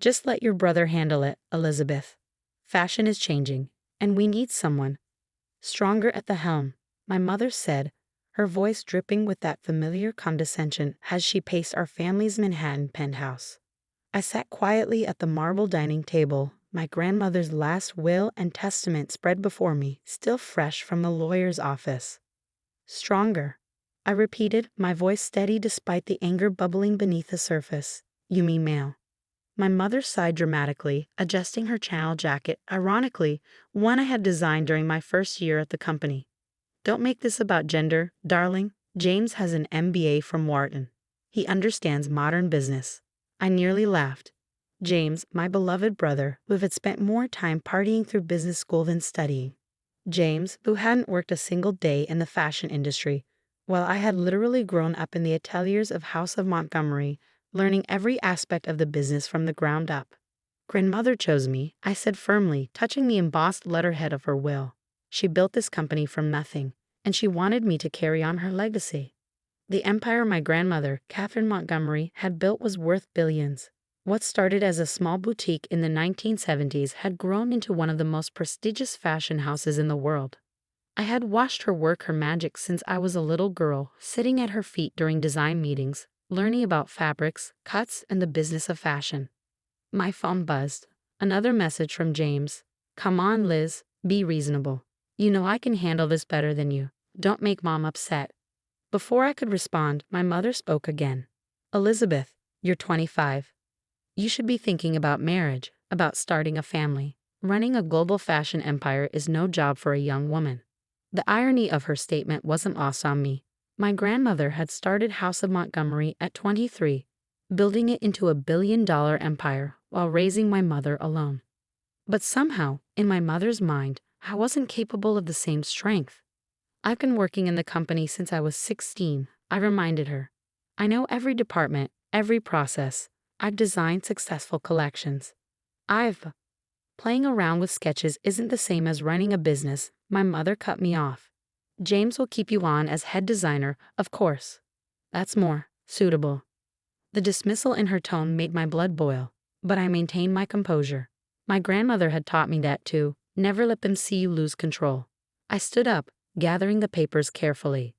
Just let your brother handle it, Elizabeth. Fashion is changing, and we need someone stronger at the helm, my mother said, her voice dripping with that familiar condescension as she paced our family's Manhattan penthouse. I sat quietly at the marble dining table, my grandmother's last will and testament spread before me, still fresh from the lawyer's office. Stronger, I repeated, my voice steady despite the anger bubbling beneath the surface. You mean male? My mother sighed dramatically, adjusting her channel jacket, ironically, one I had designed during my first year at the company. Don't make this about gender, darling. James has an MBA from Wharton. He understands modern business. I nearly laughed. James, my beloved brother, who had spent more time partying through business school than studying. James, who hadn't worked a single day in the fashion industry, while I had literally grown up in the ateliers of House of Montgomery, learning every aspect of the business from the ground up. Grandmother chose me, I said firmly, touching the embossed letterhead of her will. She built this company from nothing, and she wanted me to carry on her legacy. The empire my grandmother, Catherine Montgomery, had built was worth billions. What started as a small boutique in the 1970s had grown into one of the most prestigious fashion houses in the world. I had watched her work her magic since I was a little girl, sitting at her feet during design meetings, learning about fabrics, cuts, and the business of fashion. My phone buzzed. Another message from James. Come on, Liz, be reasonable. You know I can handle this better than you. Don't make Mom upset. Before I could respond, my mother spoke again. Elizabeth, you're 25. You should be thinking about marriage, about starting a family. Running a global fashion empire is no job for a young woman. The irony of her statement wasn't lost on me. My grandmother had started House of Montgomery at 23, building it into a billion-dollar empire while raising my mother alone. But somehow, in my mother's mind, I wasn't capable of the same strength. I've been working in the company since I was 16, I reminded her. I know every department, every process. I've designed successful collections. Playing around with sketches isn't the same as running a business, my mother cut me off. James will keep you on as head designer, of course. That's more suitable. The dismissal in her tone made my blood boil, but I maintained my composure. My grandmother had taught me that too. Never let them see you lose control. I stood up, gathering the papers carefully.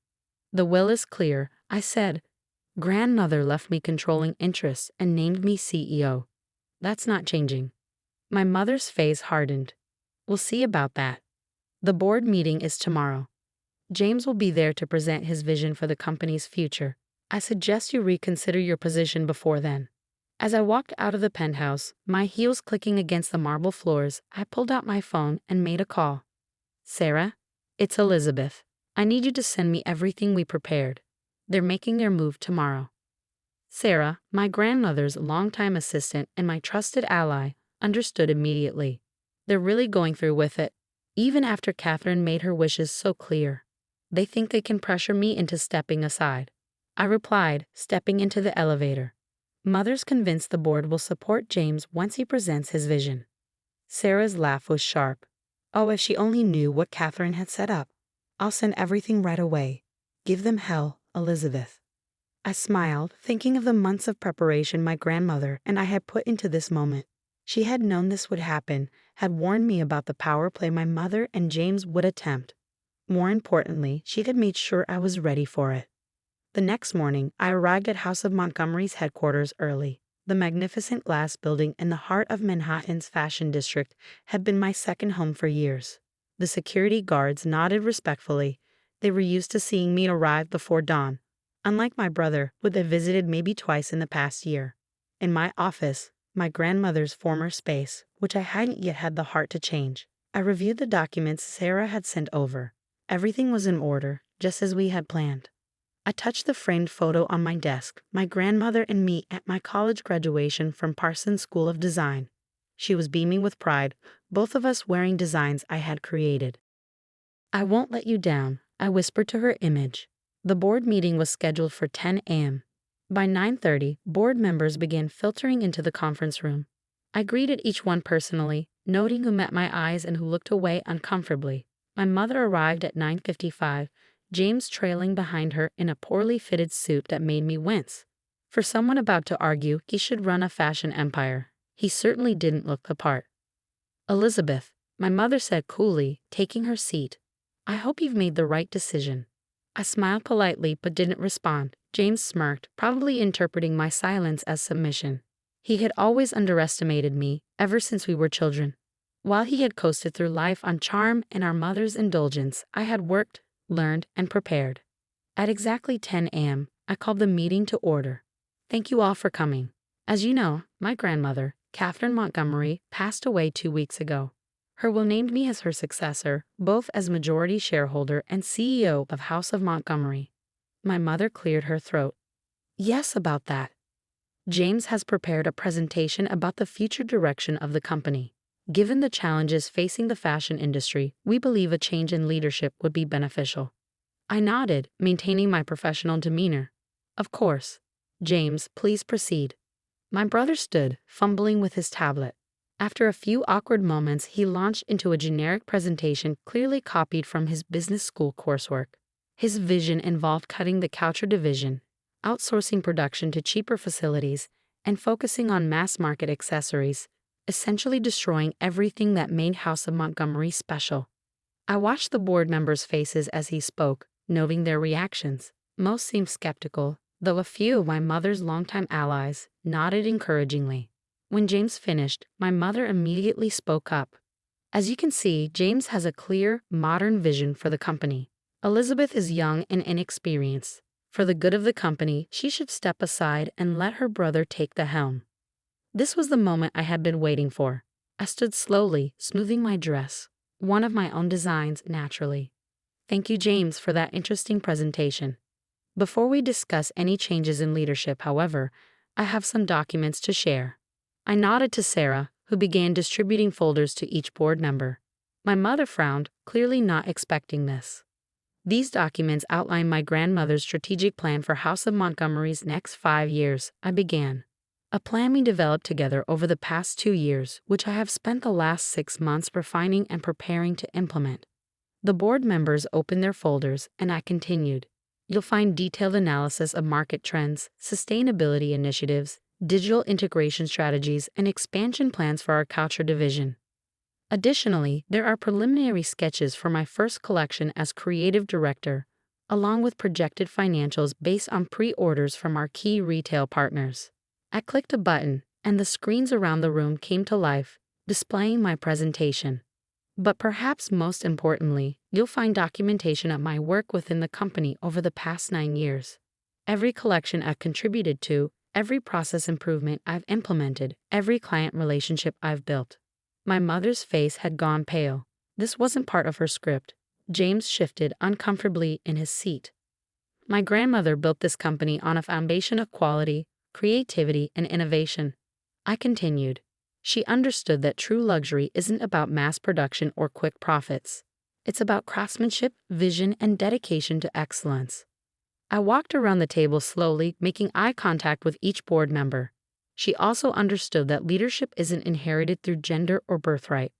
The will is clear, I said. Grandmother left me controlling interests and named me CEO. That's not changing. My mother's face hardened. We'll see about that. The board meeting is tomorrow. James will be there to present his vision for the company's future. I suggest you reconsider your position before then. As I walked out of the penthouse, my heels clicking against the marble floors, I pulled out my phone and made a call. Sarah, it's Elizabeth. I need you to send me everything we prepared. They're making their move tomorrow. Sarah, my grandmother's longtime assistant and my trusted ally, understood immediately. They're really going through with it, even after Catherine made her wishes so clear. They think they can pressure me into stepping aside. I replied, stepping into the elevator. Mother's convinced the board will support James once he presents his vision. Sarah's laugh was sharp. Oh, if she only knew what Catherine had set up. I'll send everything right away. Give them hell, Elizabeth. I smiled, thinking of the months of preparation my grandmother and I had put into this moment. She had known this would happen, had warned me about the power play my mother and James would attempt. More importantly, she had made sure I was ready for it. The next morning, I arrived at House of Montgomery's headquarters early. The magnificent glass building in the heart of Manhattan's fashion district had been my second home for years. The security guards nodded respectfully. They were used to seeing me arrive before dawn, unlike my brother, who had visited maybe twice in the past year. In my office, my grandmother's former space, which I hadn't yet had the heart to change, I reviewed the documents Sarah had sent over. Everything was in order, just as we had planned. I touched the framed photo on my desk, my grandmother and me at my college graduation from Parsons School of Design. She was beaming with pride, both of us wearing designs I had created. I won't let you down, I whispered to her image. The board meeting was scheduled for 10 a.m. By 9:30, board members began filtering into the conference room. I greeted each one personally, noting who met my eyes and who looked away uncomfortably. My mother arrived at 9:55, James trailing behind her in a poorly fitted suit that made me wince. For someone about to argue he should run a fashion empire, He certainly didn't look the part. "Elizabeth," my mother said coolly, taking her seat. "I hope you've made the right decision." I smiled politely but didn't respond. James smirked, probably interpreting my silence as submission. He had always underestimated me, ever since we were children. While he had coasted through life on charm and our mother's indulgence, I had worked, learned, and prepared. At exactly 10 a.m., I called the meeting to order. "Thank you all for coming. As you know, my grandmother, Catherine Montgomery, passed away 2 weeks ago. Her will named me as her successor, both as majority shareholder and CEO of House of Montgomery." My mother cleared her throat. "Yes, about that. James has prepared a presentation about the future direction of the company. Given the challenges facing the fashion industry, we believe a change in leadership would be beneficial." I nodded, maintaining my professional demeanor. "Of course. James, please proceed." My brother stood, fumbling with his tablet. After a few awkward moments, he launched into a generic presentation clearly copied from his business school coursework. His vision involved cutting the couture division, outsourcing production to cheaper facilities, and focusing on mass-market accessories, essentially destroying everything that made House of Montgomery special. I watched the board members' faces as he spoke, noting their reactions. Most seemed skeptical, though a few of my mother's longtime allies nodded encouragingly. When James finished, my mother immediately spoke up. "As you can see, James has a clear, modern vision for the company. Elizabeth is young and inexperienced. For the good of the company, she should step aside and let her brother take the helm." This was the moment I had been waiting for. I stood slowly, smoothing my dress, one of my own designs, naturally. "Thank you, James, for that interesting presentation. Before we discuss any changes in leadership, however, I have some documents to share." I nodded to Sarah, who began distributing folders to each board member. My mother frowned, clearly not expecting this. "These documents outline my grandmother's strategic plan for House of Montgomery's next 5 years," I began. "A plan we developed together over the past 2 years, which I have spent the last 6 months refining and preparing to implement." The board members opened their folders, and I continued. "You'll find detailed analysis of market trends, sustainability initiatives, digital integration strategies, and expansion plans for our couture division. Additionally, there are preliminary sketches for my first collection as creative director, along with projected financials based on pre-orders from our key retail partners." I clicked a button, and the screens around the room came to life, displaying my presentation. "But perhaps most importantly, you'll find documentation of my work within the company over the past 9 years. Every collection I've contributed to, every process improvement I've implemented, every client relationship I've built." My mother's face had gone pale. This wasn't part of her script. James shifted uncomfortably in his seat. "My grandmother built this company on a foundation of quality, creativity, and innovation." I continued. "She understood that true luxury isn't about mass production or quick profits. It's about craftsmanship, vision, and dedication to excellence." I walked around the table slowly, making eye contact with each board member. She also understood that leadership isn't inherited through gender or birthright.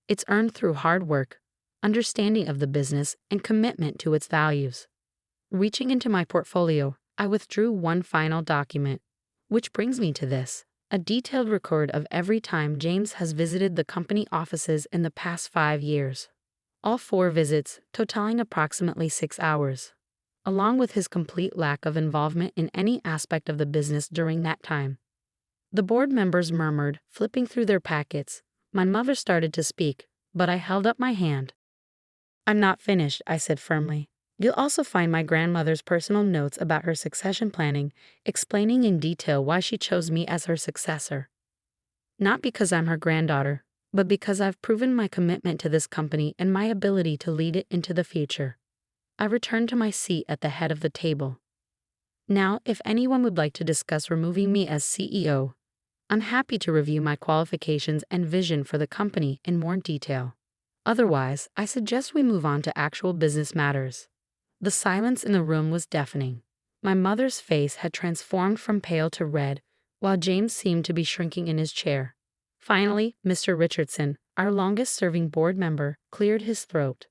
It's earned through hard work, understanding of the business, and commitment to its values. Reaching into my portfolio, I withdrew one final document. Which brings me to this. A detailed record of every time James has visited the company offices in the past 5 years. All 4 visits, totaling approximately 6 hours. Along with his complete lack of involvement in any aspect of the business during that time. The board members murmured, flipping through their packets. My mother started to speak, but I held up my hand. "I'm not finished," I said firmly. "You'll also find my grandmother's personal notes about her succession planning, explaining in detail why she chose me as her successor. Not because I'm her granddaughter, but because I've proven my commitment to this company and my ability to lead it into the future." I returned to my seat at the head of the table. "Now, if anyone would like to discuss removing me as CEO, I'm happy to review my qualifications and vision for the company in more detail. Otherwise, I suggest we move on to actual business matters." The silence in the room was deafening. My mother's face had transformed from pale to red, while James seemed to be shrinking in his chair. Finally, Mr. Richardson, our longest-serving board member, cleared his throat.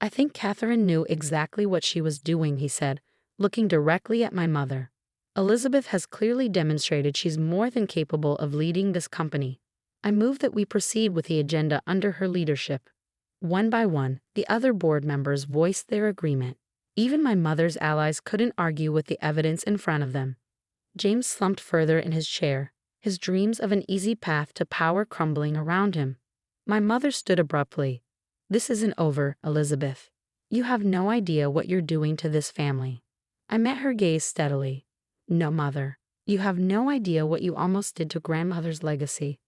"I think Catherine knew exactly what she was doing," he said, looking directly at my mother. "Elizabeth has clearly demonstrated she's more than capable of leading this company. I move that we proceed with the agenda under her leadership. One by one, the other board members voiced their agreement. Even my mother's allies couldn't argue with the evidence in front of them. James slumped further in his chair, his dreams of an easy path to power crumbling around him. My mother stood abruptly. "This isn't over, Elizabeth. You have no idea what you're doing to this family." I met her gaze steadily. "No, Mother. You have no idea what you almost did to grandmother's legacy.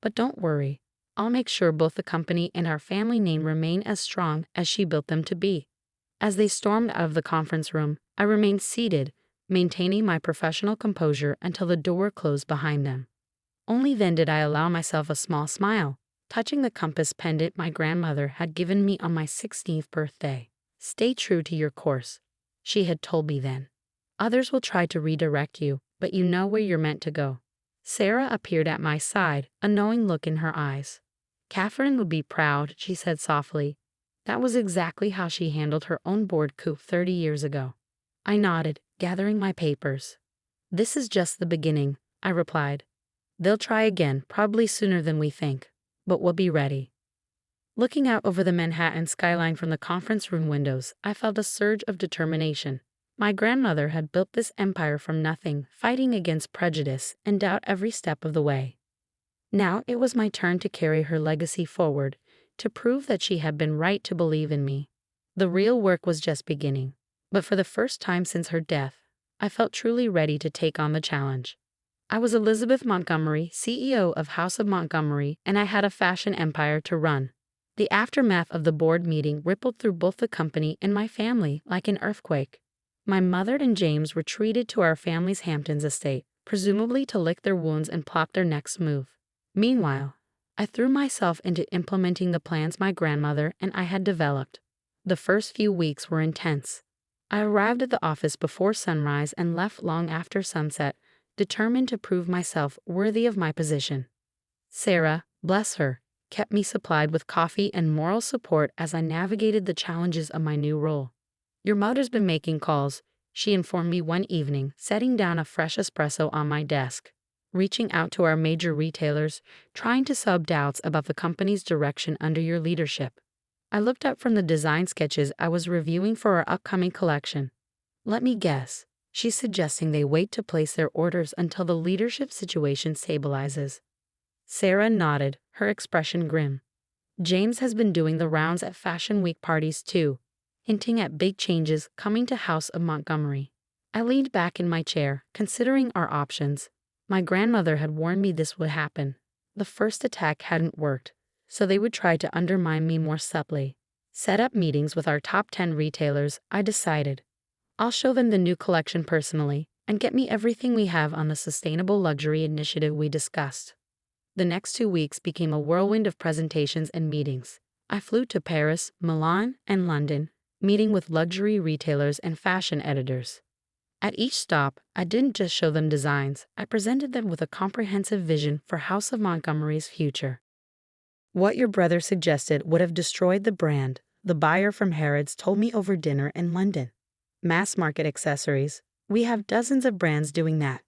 But don't worry. I'll make sure both the company and our family name remain as strong as she built them to be." As they stormed out of the conference room, I remained seated, maintaining my professional composure until the door closed behind them. Only then did I allow myself a small smile, touching the compass pendant my grandmother had given me on my 16th birthday. "Stay true to your course," she had told me then. "Others will try to redirect you, but you know where you're meant to go." Sarah appeared at my side, a knowing look in her eyes. "Catherine would be proud," she said softly. That was exactly how she handled her own board coup 30 years ago. I nodded, gathering my papers. "This is just the beginning," I replied. "They'll try again, probably sooner than we think, but we'll be ready." Looking out over the Manhattan skyline from the conference room windows, I felt a surge of determination. My grandmother had built this empire from nothing, fighting against prejudice and doubt every step of the way. Now it was my turn to carry her legacy forward, to prove that she had been right to believe in me. The real work was just beginning, but for the first time since her death, I felt truly ready to take on the challenge. I was Elizabeth Montgomery, CEO of House of Montgomery, and I had a fashion empire to run. The aftermath of the board meeting rippled through both the company and my family like an earthquake. My mother and James retreated to our family's Hamptons estate, presumably to lick their wounds and plot their next move. Meanwhile, I threw myself into implementing the plans my grandmother and I had developed. The first few weeks were intense. I arrived at the office before sunrise and left long after sunset, determined to prove myself worthy of my position. Sarah, bless her, kept me supplied with coffee and moral support as I navigated the challenges of my new role. "Your mother's been making calls," she informed me one evening, setting down a fresh espresso on my desk. "Reaching out to our major retailers, trying to solve doubts about the company's direction under your leadership." I looked up from the design sketches I was reviewing for our upcoming collection. "Let me guess, she's suggesting they wait to place their orders until the leadership situation stabilizes." Sarah nodded, her expression grim. "James has been doing the rounds at Fashion Week parties too, hinting at big changes coming to House of Montgomery." I leaned back in my chair, considering our options. My grandmother had warned me this would happen. The first attack hadn't worked, so they would try to undermine me more subtly. Set up meetings with our top 10 retailers, I decided. I'll show them the new collection personally, and get me everything we have on the sustainable luxury initiative we discussed. The next 2 weeks became a whirlwind of presentations and meetings. I flew to Paris, Milan, and London, meeting with luxury retailers and fashion editors. At each stop, I didn't just show them designs, I presented them with a comprehensive vision for House of Montgomery's future. "What your brother suggested would have destroyed the brand," the buyer from Harrods told me over dinner in London. "Mass market accessories, we have dozens of brands doing that.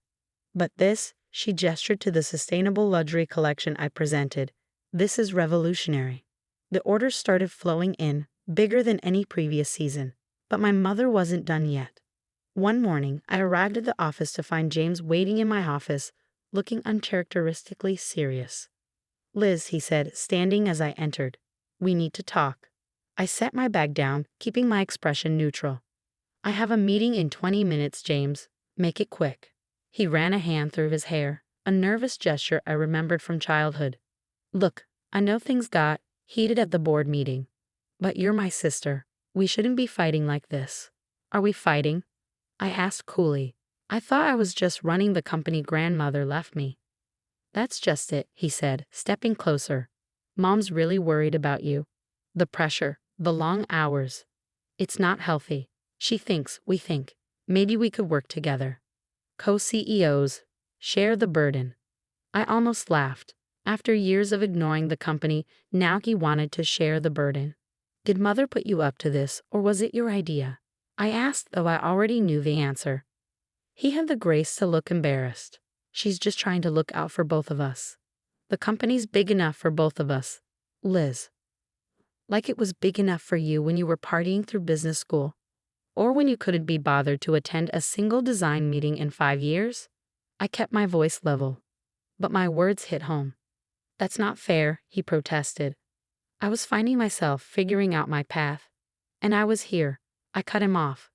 But this," she gestured to the sustainable luxury collection I presented, "this is revolutionary." The orders started flowing in, bigger than any previous season. But my mother wasn't done yet. One morning, I arrived at the office to find James waiting in my office, looking uncharacteristically serious. "Liz," he said, standing as I entered, "we need to talk." I set my bag down, keeping my expression neutral. "I have a meeting in 20 minutes, James. Make it quick." He ran a hand through his hair, a nervous gesture I remembered from childhood. "Look, I know things got heated at the board meeting. But you're my sister. We shouldn't be fighting like this." "Are we fighting?" I asked coolly. "I thought I was just running the company grandmother left me." "That's just it," he said, stepping closer. "Mom's really worried about you. The pressure, the long hours. It's not healthy. We think, maybe we could work together. Co-CEOs, share the burden." I almost laughed. After years of ignoring the company, now he wanted to share the burden. "Did Mother put you up to this, or was it your idea?" I asked, though I already knew the answer. He had the grace to look embarrassed. "She's just trying to look out for both of us." The company's big enough for both of us, Liz. Like it was big enough for you when you were partying through business school, or when you couldn't be bothered to attend a single design meeting in 5 years? I kept my voice level, but my words hit home. That's not fair, he protested. I was finding myself, figuring out my path. And I was here. I cut him off.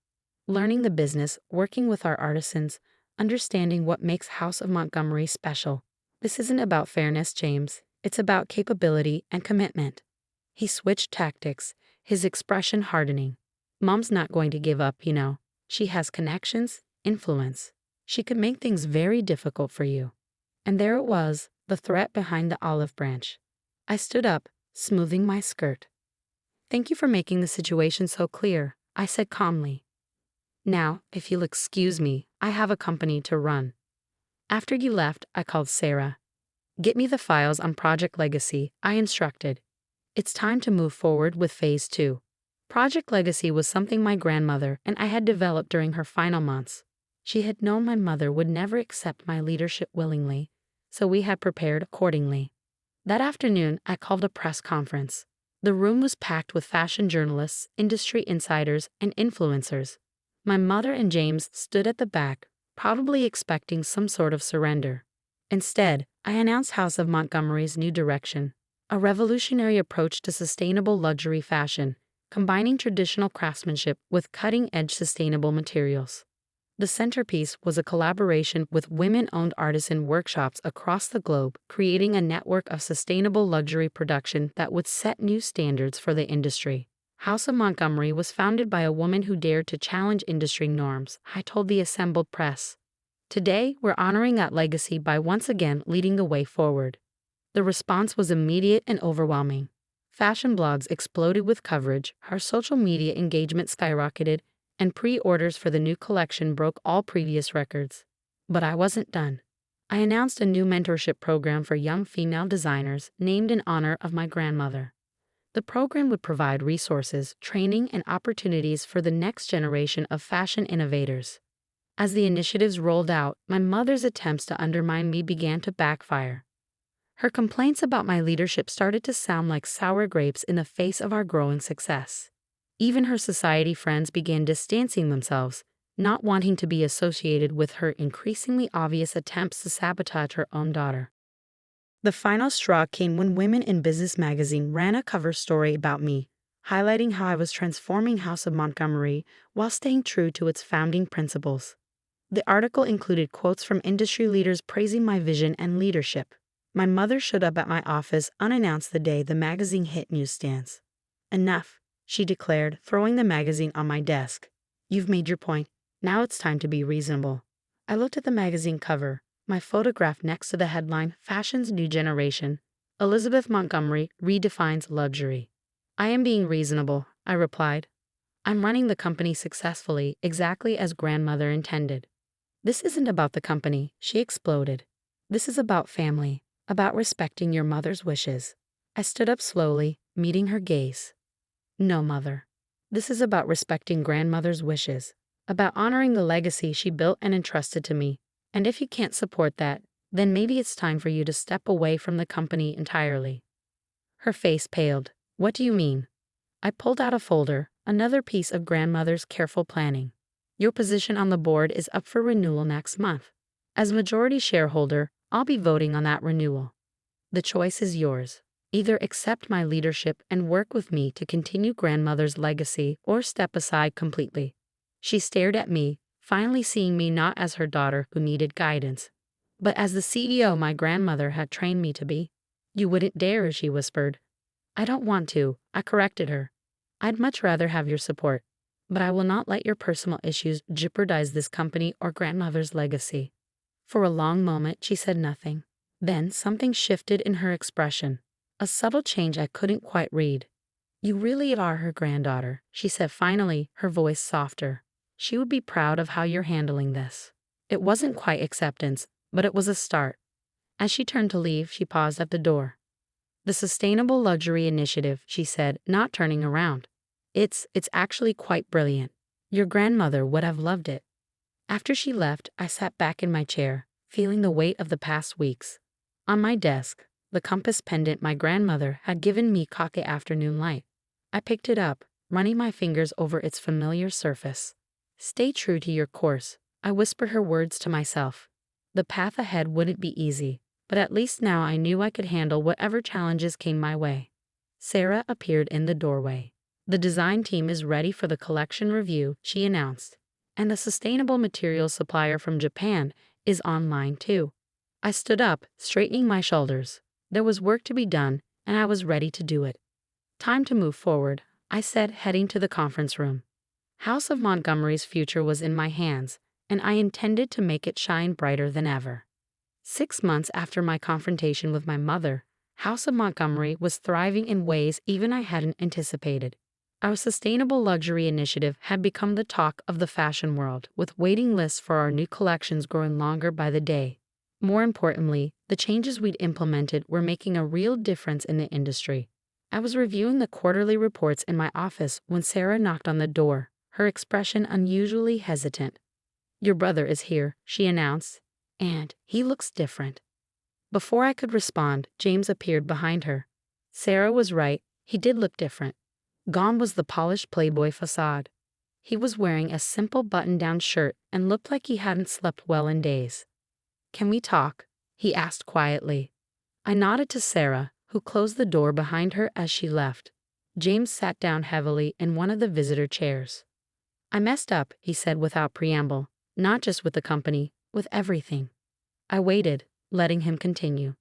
Learning the business, working with our artisans, understanding what makes House of Montgomery special. This isn't about fairness, James. It's about capability and commitment. He switched tactics, his expression hardening. Mom's not going to give up, you know. She has connections, influence. She could make things very difficult for you. And there it was, the threat behind the olive branch. I stood up, smoothing my skirt. Thank you for making the situation so clear, I said calmly. Now, if you'll excuse me, I have a company to run. After you left, I called Sarah. Get me the files on Project Legacy, I instructed. It's time to move forward with Phase 2. Project Legacy was something my grandmother and I had developed during her final months. She had known my mother would never accept my leadership willingly, so we had prepared accordingly. That afternoon, I called a press conference. The room was packed with fashion journalists, industry insiders, and influencers. My mother and James stood at the back, probably expecting some sort of surrender. Instead, I announced House of Montgomery's new direction, a revolutionary approach to sustainable luxury fashion, combining traditional craftsmanship with cutting-edge sustainable materials. The centerpiece was a collaboration with women-owned artisan workshops across the globe, creating a network of sustainable luxury production that would set new standards for the industry. House of Montgomery was founded by a woman who dared to challenge industry norms, I told the assembled press. Today, we're honoring that legacy by once again leading the way forward. The response was immediate and overwhelming. Fashion blogs exploded with coverage, our social media engagement skyrocketed, and pre-orders for the new collection broke all previous records. But I wasn't done. I announced a new mentorship program for young female designers named in honor of my grandmother. The program would provide resources, training, and opportunities for the next generation of fashion innovators. As the initiatives rolled out, my mother's attempts to undermine me began to backfire. Her complaints about my leadership started to sound like sour grapes in the face of our growing success. Even her society friends began distancing themselves, not wanting to be associated with her increasingly obvious attempts to sabotage her own daughter. The final straw came when Women in Business magazine ran a cover story about me, highlighting how I was transforming House of Montgomery while staying true to its founding principles. The article included quotes from industry leaders praising my vision and leadership. My mother showed up at my office unannounced the day the magazine hit newsstands. Enough, she declared, throwing the magazine on my desk. You've made your point. Now it's time to be reasonable. I looked at the magazine cover, my photograph next to the headline, Fashion's New Generation. Elizabeth Montgomery redefines luxury. I am being reasonable, I replied. I'm running the company successfully, exactly as grandmother intended. This isn't about the company, she exploded. This is about family, about respecting your mother's wishes. I stood up slowly, meeting her gaze. No, Mother. This is about respecting grandmother's wishes, about honoring the legacy she built and entrusted to me. And if you can't support that, then maybe it's time for you to step away from the company entirely. Her face paled. What do you mean? I pulled out a folder, another piece of grandmother's careful planning. Your position on the board is up for renewal next month. As majority shareholder, I'll be voting on that renewal. The choice is yours. Either accept my leadership and work with me to continue grandmother's legacy or step aside completely. She stared at me, finally seeing me not as her daughter who needed guidance, but as the CEO my grandmother had trained me to be. You wouldn't dare, she whispered. I don't want to, I corrected her. I'd much rather have your support, but I will not let your personal issues jeopardize this company or grandmother's legacy. For a long moment, she said nothing. Then something shifted in her expression. A subtle change I couldn't quite read. You really are her granddaughter, she said finally, her voice softer. She would be proud of how you're handling this. It wasn't quite acceptance, but it was a start. As she turned to leave, she paused at the door. The Sustainable Luxury Initiative, she said, not turning around. It's actually quite brilliant. Your grandmother would have loved it. After she left, I sat back in my chair, feeling the weight of the past weeks. On my desk, the compass pendant my grandmother had given me caught the afternoon light. I picked it up, running my fingers over its familiar surface. Stay true to your course, I whispered her words to myself. The path ahead wouldn't be easy, but at least now I knew I could handle whatever challenges came my way. Sarah appeared in the doorway. The design team is ready for the collection review, she announced. And a sustainable materials supplier from Japan is online too. I stood up, straightening my shoulders. There was work to be done, and I was ready to do it. Time to move forward, I said, heading to the conference room. House of Montgomery's future was in my hands, and I intended to make it shine brighter than ever. 6 months after my confrontation with my mother, House of Montgomery was thriving in ways even I hadn't anticipated. Our sustainable luxury initiative had become the talk of the fashion world, with waiting lists for our new collections growing longer by the day. More importantly, the changes we'd implemented were making a real difference in the industry. I was reviewing the quarterly reports in my office when Sarah knocked on the door, her expression unusually hesitant. "Your brother is here," she announced, "and he looks different." Before I could respond, James appeared behind her. Sarah was right, he did look different. Gone was the polished playboy facade. He was wearing a simple button-down shirt and looked like he hadn't slept well in days. "Can we talk?" he asked quietly. I nodded to Sarah, who closed the door behind her as she left. James sat down heavily in one of the visitor chairs. "I messed up," he said without preamble, "not just with the company, with everything." I waited, letting him continue.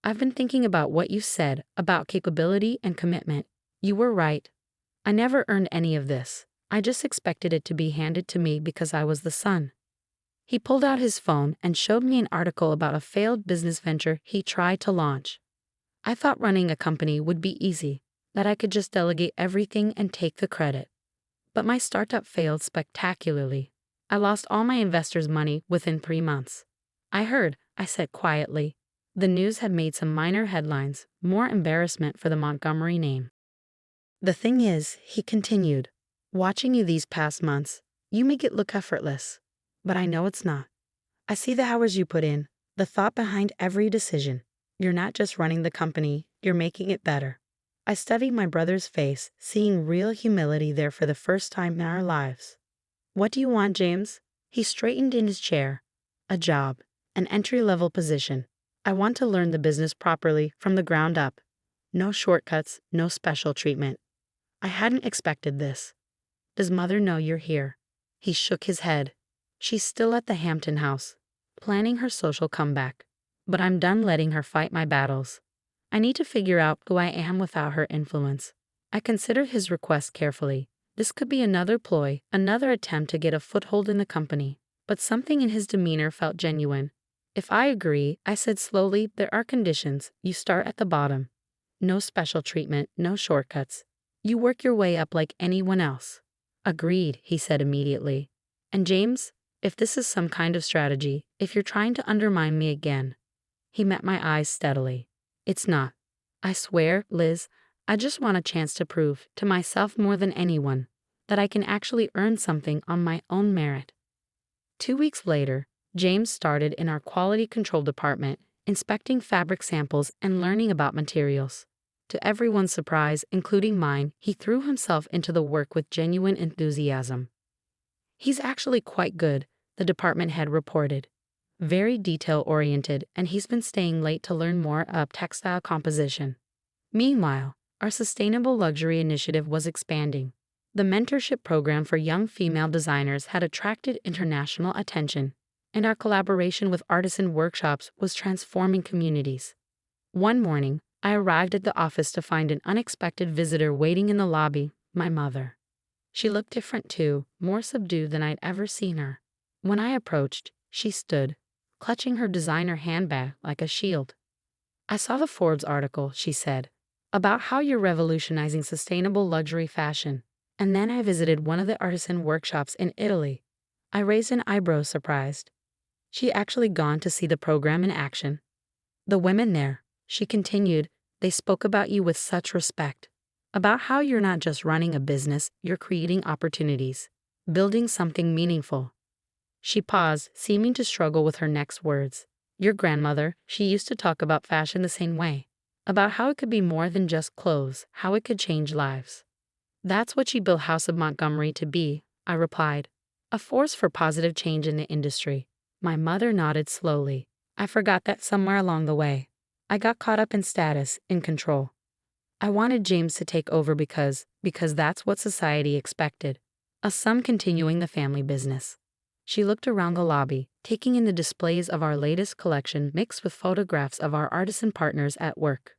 "I've been thinking about what you said about capability and commitment. You were right. I never earned any of this. I just expected it to be handed to me because I was the son." He pulled out his phone and showed me an article about a failed business venture he tried to launch. I thought running a company would be easy, that I could just delegate everything and take the credit. But my startup failed spectacularly. I lost all my investors' money within 3 months. "I heard," I said quietly. The news had made some minor headlines, more embarrassment for the Montgomery name. "The thing is," he continued, "watching you these past months, you make it look effortless. But I know it's not. I see the hours you put in, the thought behind every decision. You're not just running the company, you're making it better." I studied my brother's face, seeing real humility there for the first time in our lives. "What do you want, James?" He straightened in his chair. "A job, an entry-level position. I want to learn the business properly from the ground up. No shortcuts, no special treatment." I hadn't expected this. "Does Mother know you're here?" He shook his head. "She's still at the Hampton house, planning her social comeback. But I'm done letting her fight my battles. I need to figure out who I am without her influence." I considered his request carefully. This could be another ploy, another attempt to get a foothold in the company. But something in his demeanor felt genuine. "If I agree," I said slowly, "there are conditions. You start at the bottom. No special treatment, no shortcuts. You work your way up like anyone else." "Agreed," he said immediately. "And James, if this is some kind of strategy, if you're trying to undermine me again." He met my eyes steadily. "It's not. I swear, Liz, I just want a chance to prove, to myself more than anyone, that I can actually earn something on my own merit." 2 weeks later, James started in our quality control department, inspecting fabric samples and learning about materials. To everyone's surprise, including mine, he threw himself into the work with genuine enthusiasm. "He's actually quite good," the department head reported. "Very detail-oriented, and he's been staying late to learn more about textile composition." Meanwhile, our sustainable luxury initiative was expanding. The mentorship program for young female designers had attracted international attention, and our collaboration with artisan workshops was transforming communities. One morning, I arrived at the office to find an unexpected visitor waiting in the lobby, my mother. She looked different too, more subdued than I'd ever seen her. When I approached, she stood, clutching her designer handbag like a shield. "I saw the Forbes article," she said, "about how you're revolutionizing sustainable luxury fashion. And then I visited one of the artisan workshops in Italy." I raised an eyebrow, surprised. She actually gone to see the program in action. "The women there," she continued, "they spoke about you with such respect. About how you're not just running a business, you're creating opportunities, building something meaningful." She paused, seeming to struggle with her next words. "Your grandmother, she used to talk about fashion the same way. about how it could be more than just clothes, how it could change lives. That's what she built House of Montgomery to be, I replied. A force for positive change in the industry. My mother nodded slowly. I forgot that somewhere along the way, I got caught up in status, in control. I wanted James to take over because that's what society expected. A son continuing the family business. She looked around the lobby, taking in the displays of our latest collection mixed with photographs of our artisan partners at work.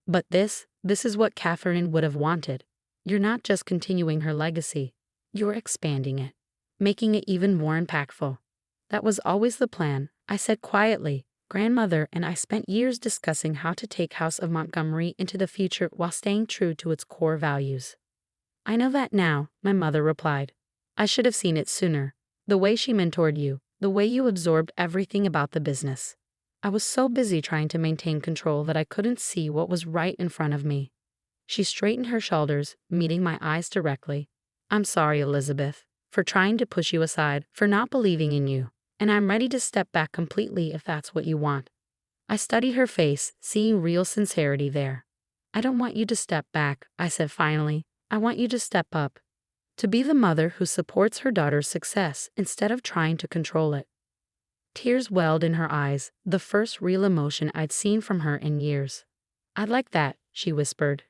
But this is what Catherine would have wanted. You're not just continuing her legacy, you're expanding it, making it even more impactful. That was always the plan, I said quietly. Grandmother and I spent years discussing how to take House of Montgomery into the future while staying true to its core values. I know that now, my mother replied. I should have seen it sooner. The way she mentored you, the way you absorbed everything about the business. I was so busy trying to maintain control that I couldn't see what was right in front of me. She straightened her shoulders, meeting my eyes directly. I'm sorry, Elizabeth, for trying to push you aside, for not believing in you. And I'm ready to step back completely if that's what you want. I studied her face, seeing real sincerity there. I don't want you to step back, I said finally. I want you to step up. To be the mother who supports her daughter's success instead of trying to control it. Tears welled in her eyes, the first real emotion I'd seen from her in years. I'd like that, she whispered.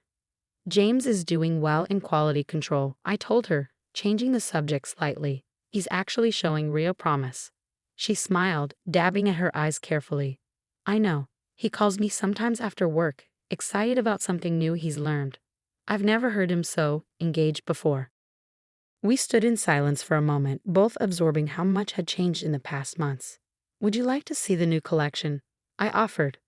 James is doing well in quality control, I told her, changing the subject slightly. He's actually showing real promise. She smiled, dabbing at her eyes carefully. I know. He calls me sometimes after work, excited about something new he's learned. I've never heard him so engaged before. We stood in silence for a moment, both absorbing how much had changed in the past months. Would you like to see the new collection? I offered.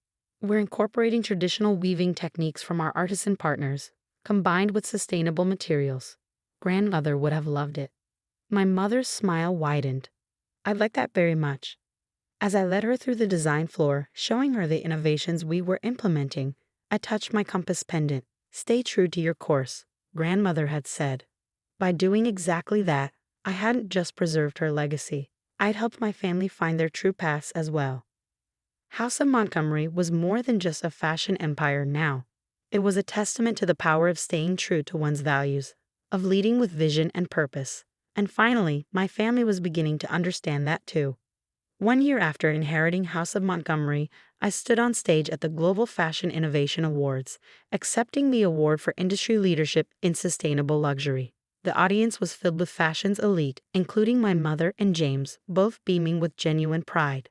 We're incorporating traditional weaving techniques from our artisan partners, combined with sustainable materials. Grandmother would have loved it. My mother's smile widened. I'd like that very much. As I led her through the design floor, showing her the innovations we were implementing, I touched my compass pendant. Stay true to your course, Grandmother had said. By doing exactly that, I hadn't just preserved her legacy. I'd helped my family find their true paths as well. House of Montgomery was more than just a fashion empire now. It was a testament to the power of staying true to one's values, of leading with vision and purpose. And finally, my family was beginning to understand that too. 1 year after inheriting House of Montgomery, I stood on stage at the Global Fashion Innovation Awards, accepting the award for industry leadership in sustainable luxury. The audience was filled with fashion's elite, including my mother and James, both beaming with genuine pride.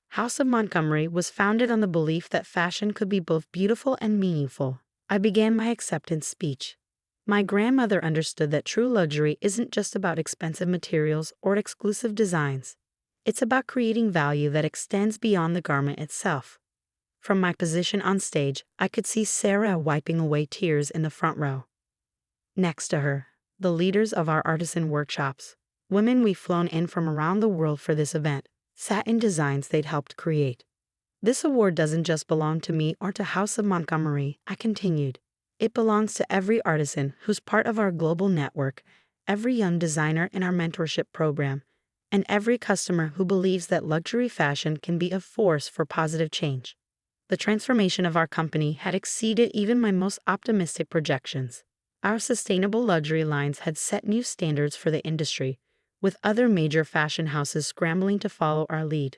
House of Montgomery was founded on the belief that fashion could be both beautiful and meaningful. I began my acceptance speech. My grandmother understood that true luxury isn't just about expensive materials or exclusive designs. It's about creating value that extends beyond the garment itself. From my position on stage, I could see Sarah wiping away tears in the front row. Next to her, the leaders of our artisan workshops, women we've flown in from around the world for this event, sat in designs they'd helped create. This award doesn't just belong to me or to House of Montgomery, I continued. It belongs to every artisan who's part of our global network, every young designer in our mentorship program, and every customer who believes that luxury fashion can be a force for positive change. The transformation of our company had exceeded even my most optimistic projections. Our sustainable luxury lines had set new standards for the industry, with other major fashion houses scrambling to follow our lead.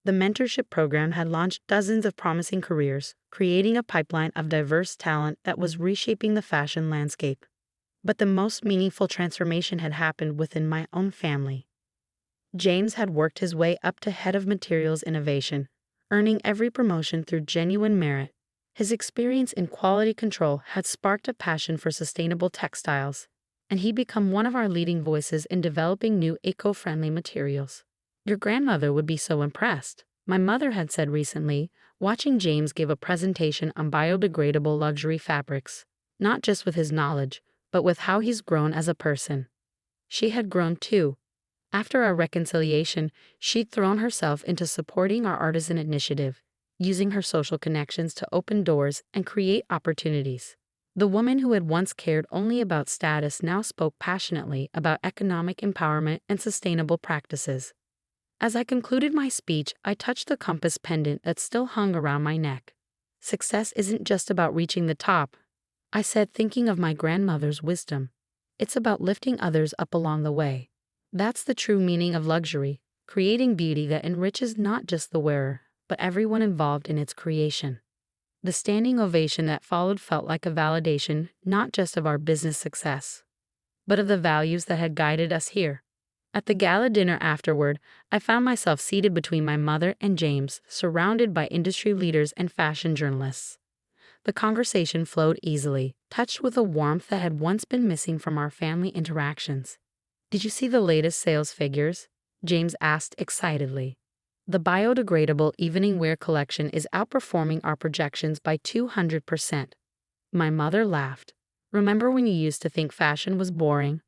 The mentorship program had launched dozens of promising careers, creating a pipeline of diverse talent that was reshaping the fashion landscape. But the most meaningful transformation had happened within my own family. James had worked his way up to head of materials innovation, earning every promotion through genuine merit. His experience in quality control had sparked a passion for sustainable textiles, and he'd become one of our leading voices in developing new eco-friendly materials. Your grandmother would be so impressed, my mother had said recently, watching James give a presentation on biodegradable luxury fabrics, not just with his knowledge, but with how he's grown as a person. She had grown too. After our reconciliation, she'd thrown herself into supporting our artisan initiative, using her social connections to open doors and create opportunities. The woman who had once cared only about status now spoke passionately about economic empowerment and sustainable practices. As I concluded my speech, I touched the compass pendant that still hung around my neck. Success isn't just about reaching the top, I said, thinking of my grandmother's wisdom. It's about lifting others up along the way. That's the true meaning of luxury, creating beauty that enriches not just the wearer, but everyone involved in its creation. The standing ovation that followed felt like a validation not just of our business success, but of the values that had guided us here. At the gala dinner afterward, I found myself seated between my mother and James, surrounded by industry leaders and fashion journalists. The conversation flowed easily, touched with a warmth that had once been missing from our family interactions. "Did you see the latest sales figures?" James asked excitedly. "The biodegradable evening wear collection is outperforming our projections by 200%. My mother laughed. "Remember when you used to think fashion was boring?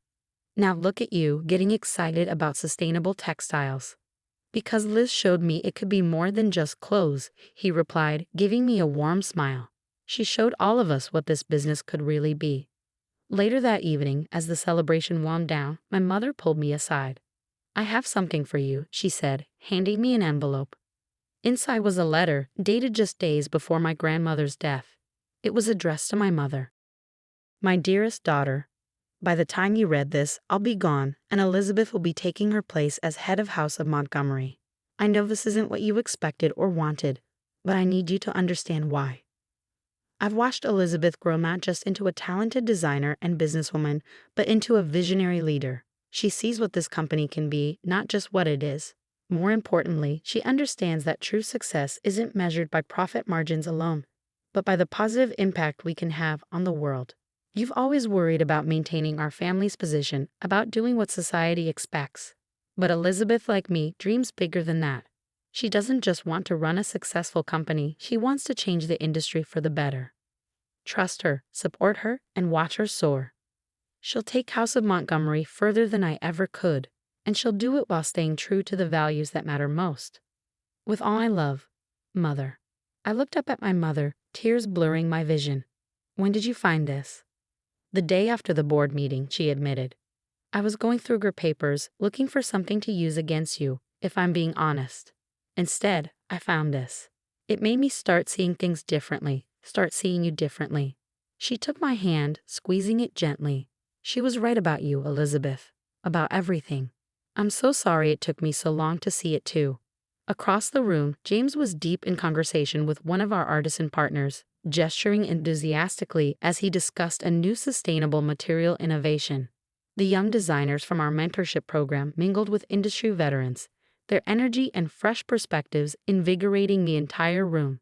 Now look at you, getting excited about sustainable textiles." "Because Liz showed me it could be more than just clothes," he replied, giving me a warm smile. "She showed all of us what this business could really be." Later that evening, as the celebration wound down, my mother pulled me aside. "I have something for you," she said, handing me an envelope. Inside was a letter, dated just days before my grandmother's death. It was addressed to my mother. "My dearest daughter, by the time you read this, I'll be gone, and Elizabeth will be taking her place as head of House of Montgomery. I know this isn't what you expected or wanted, but I need you to understand why. I've watched Elizabeth grow not just into a talented designer and businesswoman, but into a visionary leader. She sees what this company can be, not just what it is. More importantly, she understands that true success isn't measured by profit margins alone, but by the positive impact we can have on the world. You've always worried about maintaining our family's position, about doing what society expects. But Elizabeth, like me, dreams bigger than that. She doesn't just want to run a successful company, she wants to change the industry for the better. Trust her, support her, and watch her soar. She'll take House of Montgomery further than I ever could, and she'll do it while staying true to the values that matter most. With all I love, Mother." I looked up at my mother, tears blurring my vision. "When did you find this?" "The day after the board meeting," she admitted. "I was going through her papers, looking for something to use against you, if I'm being honest. Instead, I found this. It made me start seeing things differently, start seeing you differently." She took my hand, squeezing it gently. "She was right about you, Elizabeth. About everything. I'm so sorry it took me so long to see it too." Across the room, James was deep in conversation with one of our artisan partners, gesturing enthusiastically as he discussed a new sustainable material innovation. The young designers from our mentorship program mingled with industry veterans, their energy and fresh perspectives invigorating the entire room.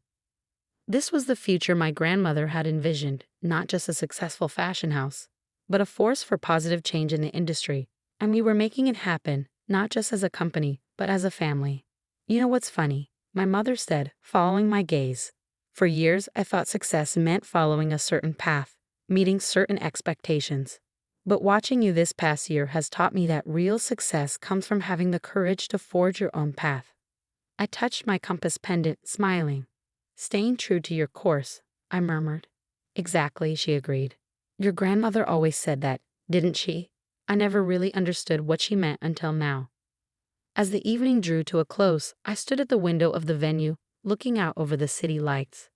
This was the future my grandmother had envisioned, not just a successful fashion house, but a force for positive change in the industry. And we were making it happen, not just as a company, but as a family. "You know what's funny?" my mother said, following my gaze. "For years, I thought success meant following a certain path, meeting certain expectations. But watching you this past year has taught me that real success comes from having the courage to forge your own path." I touched my compass pendant, smiling. "Staying true to your course," I murmured. "Exactly," she agreed. "Your grandmother always said that, didn't she?" I never really understood what she meant until now. As the evening drew to a close, I stood at the window of the venue, looking out over the city lights.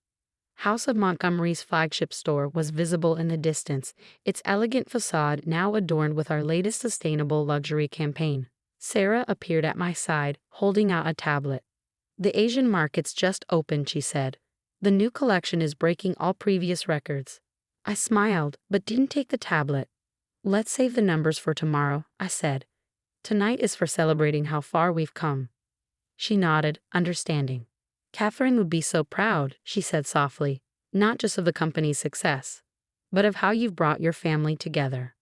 House of Montgomery's flagship store was visible in the distance, its elegant facade now adorned with our latest sustainable luxury campaign. Sarah appeared at my side, holding out a tablet. "The Asian market's just opened," she said. "The new collection is breaking all previous records." I smiled, but didn't take the tablet. "Let's save the numbers for tomorrow," I said. "Tonight is for celebrating how far we've come." She nodded, understanding. "Catherine would be so proud," she said softly, "not just of the company's success, but of how you've brought your family together."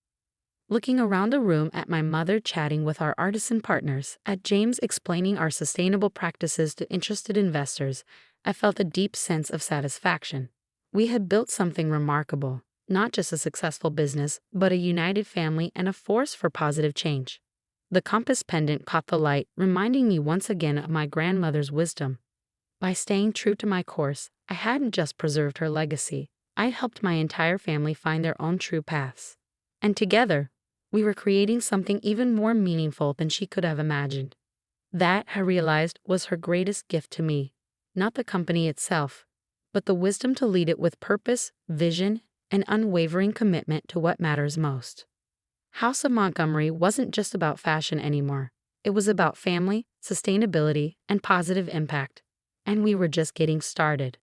Looking around the room at my mother chatting with our artisan partners, at James explaining our sustainable practices to interested investors, I felt a deep sense of satisfaction. We had built something remarkable, not just a successful business, but a united family and a force for positive change. The compass pendant caught the light, reminding me once again of my grandmother's wisdom. By staying true to my course, I hadn't just preserved her legacy, I helped my entire family find their own true paths. And together, we were creating something even more meaningful than she could have imagined. That, I realized, was her greatest gift to me. Not the company itself, but the wisdom to lead it with purpose, vision, and unwavering commitment to what matters most. House of Montgomery wasn't just about fashion anymore. It was about family, sustainability, and positive impact. And we were just getting started.